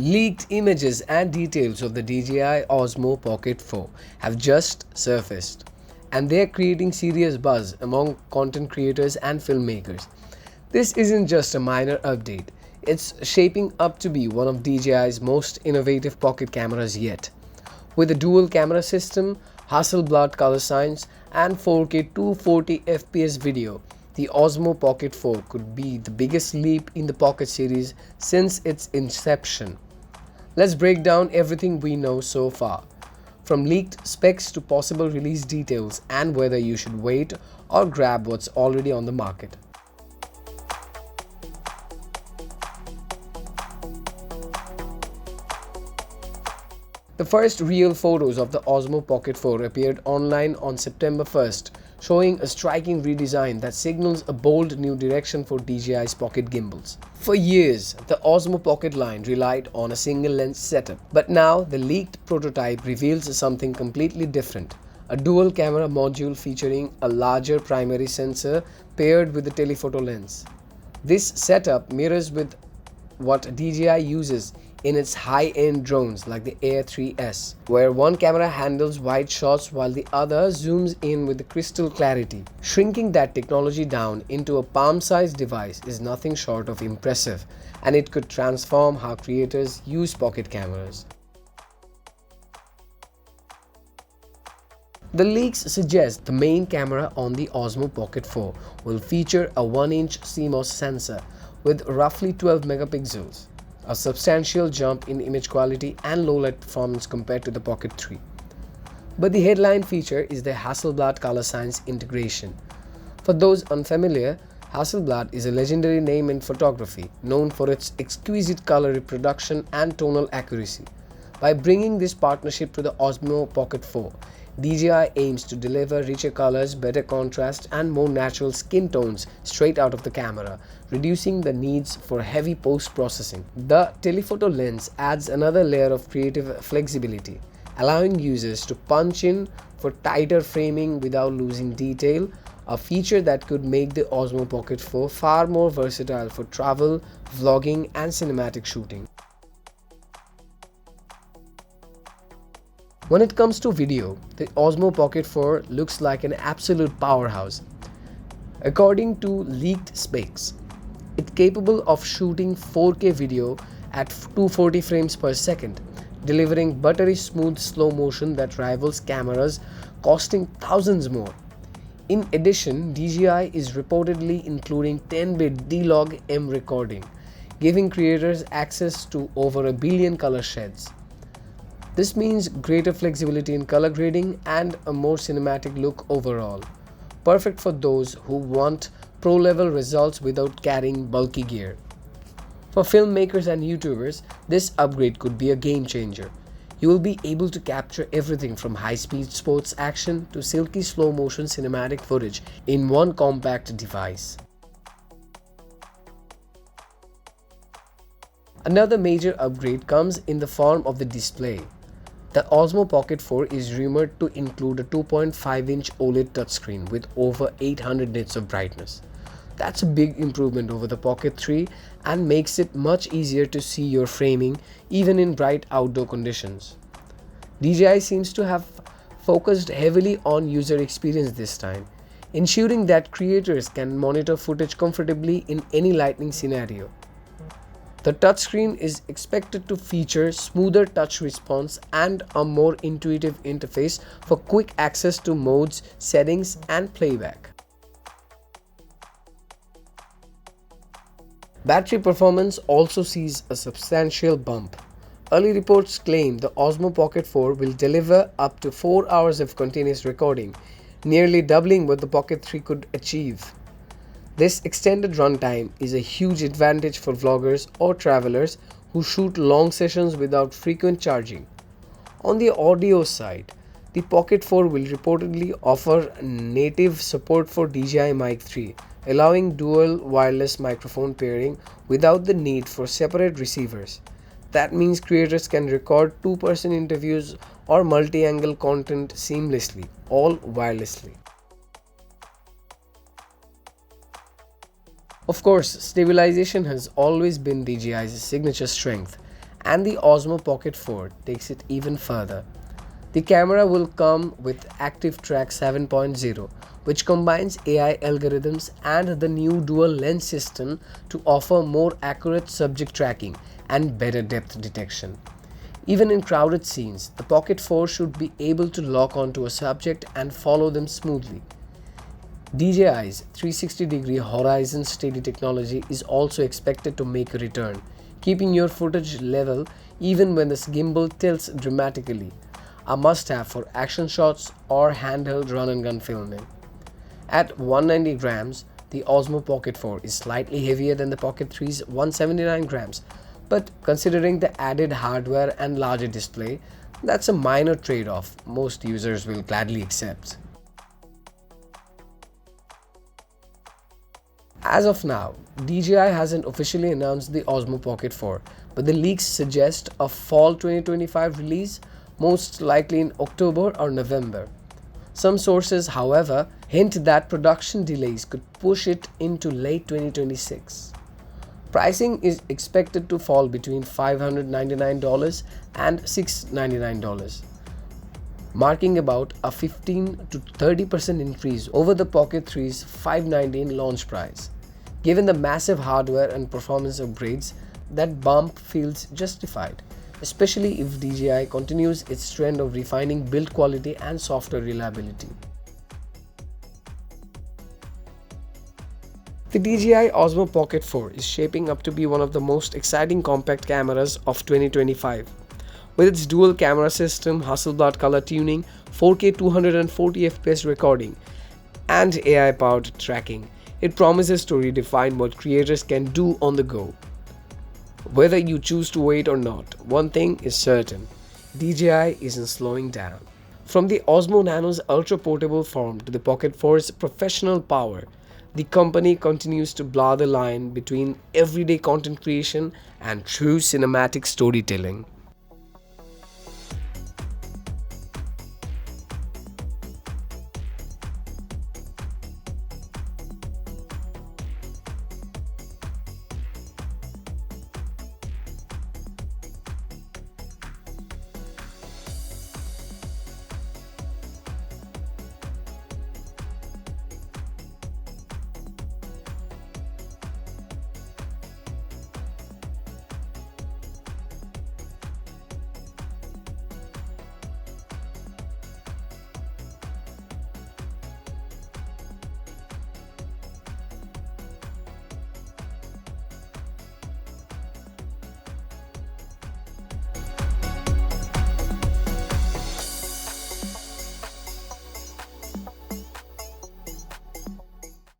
Leaked images and details of the DJI Osmo Pocket 4 have just surfaced, and they are creating serious buzz among content creators and filmmakers. This isn't just a minor update, it's shaping up to be one of DJI's most innovative pocket cameras yet. With a dual camera system, Hasselblad color science, and 4K 240 FPS video, the Osmo Pocket 4 could be the biggest leap in the Pocket series since its inception. Let's break down everything we know so far, from leaked specs to possible release details and whether you should wait or grab what's already on the market. The first real photos of the Osmo Pocket 4 appeared online on September 1st, showing a striking redesign that signals a bold new direction for DJI's pocket gimbals. For years, the Osmo Pocket line relied on a single lens setup, but now the leaked prototype reveals something completely different. A dual camera module featuring a larger primary sensor paired with a telephoto lens. This setup mirrors with what DJI uses in its high-end drones like the Air 3S, where one camera handles wide shots while the other zooms in with crystal clarity. Shrinking that technology down into a palm-sized device is nothing short of impressive, and it could transform how creators use pocket cameras. The leaks suggest the main camera on the Osmo Pocket 4 will feature a 1-inch CMOS sensor with roughly 12 megapixels, a substantial jump in image quality and low light performance compared to the Pocket 3. But the headline feature is the Hasselblad color science integration. For those unfamiliar, Hasselblad is a legendary name in photography, known for its exquisite color reproduction and tonal accuracy. By bringing this partnership to the Osmo Pocket 4, DJI aims to deliver richer colors, better contrast, and more natural skin tones straight out of the camera, reducing the needs for heavy post-processing. The telephoto lens adds another layer of creative flexibility, allowing users to punch in for tighter framing without losing detail, a feature that could make the Osmo Pocket 4 far more versatile for travel, vlogging, and cinematic shooting. When it comes to video, the Osmo Pocket 4 looks like an absolute powerhouse. According to leaked specs, it's capable of shooting 4K video at 240 frames per second, delivering buttery smooth slow motion that rivals cameras costing thousands more. In addition, DJI is reportedly including 10-bit D-Log M recording, giving creators access to over a billion color shades. This means greater flexibility in color grading and a more cinematic look overall, perfect for those who want pro-level results without carrying bulky gear. For filmmakers and YouTubers, this upgrade could be a game changer. You will be able to capture everything from high-speed sports action to silky slow-motion cinematic footage in one compact device. Another major upgrade comes in the form of the display. The Osmo Pocket 4 is rumored to include a 2.5-inch OLED touchscreen with over 800 nits of brightness. That's a big improvement over the Pocket 3 and makes it much easier to see your framing even in bright outdoor conditions. DJI seems to have focused heavily on user experience this time, ensuring that creators can monitor footage comfortably in any lighting scenario. The touchscreen is expected to feature smoother touch response and a more intuitive interface for quick access to modes, settings, and playback. Battery performance also sees a substantial bump. Early reports claim the Osmo Pocket 4 will deliver up to 4 hours of continuous recording, nearly doubling what the Pocket 3 could achieve. This extended runtime is a huge advantage for vloggers or travelers who shoot long sessions without frequent charging. On the audio side, the Pocket 4 will reportedly offer native support for DJI Mic 3, allowing dual wireless microphone pairing without the need for separate receivers. That means creators can record two-person interviews or multi-angle content seamlessly, all wirelessly. Of course, stabilization has always been DJI's signature strength, And the Osmo Pocket 4 takes it even further. The camera will come with ActiveTrack 7.0, which combines AI algorithms and the new dual lens system to offer more accurate subject tracking and better depth detection. Even in crowded scenes, the Pocket 4 should be able to lock onto a subject and follow them smoothly. DJI's 360-degree horizon steady technology is also expected to make a return, keeping your footage level even when the gimbal tilts dramatically, a must-have for action shots or handheld run-and-gun filming. At 190 grams, the Osmo Pocket 4 is slightly heavier than the Pocket 3's 179 grams, but considering the added hardware and larger display, that's a minor trade-off most users will gladly accept. As of now, DJI hasn't officially announced the Osmo Pocket 4, but the leaks suggest a fall 2025 release, most likely in October or November. Some sources, however, hint that production delays could push it into late 2026. Pricing is expected to fall between $599 and $699, marking about a 15 to 30% increase over the Pocket 3's $519 launch price. Given the massive hardware and performance upgrades, that bump feels justified, especially if DJI continues its trend of refining build quality and software reliability. The DJI Osmo Pocket 4 is shaping up to be one of the most exciting compact cameras of 2025. With its dual camera system, Hasselblad color tuning, 4K 240fps recording, and AI-powered tracking, it promises to redefine what creators can do on the go. Whether you choose to wait or not, one thing is certain: DJI isn't slowing down. From the Osmo Nano's ultra-portable form to the Pocket 4's professional power, the company continues to blur the line between everyday content creation and true cinematic storytelling.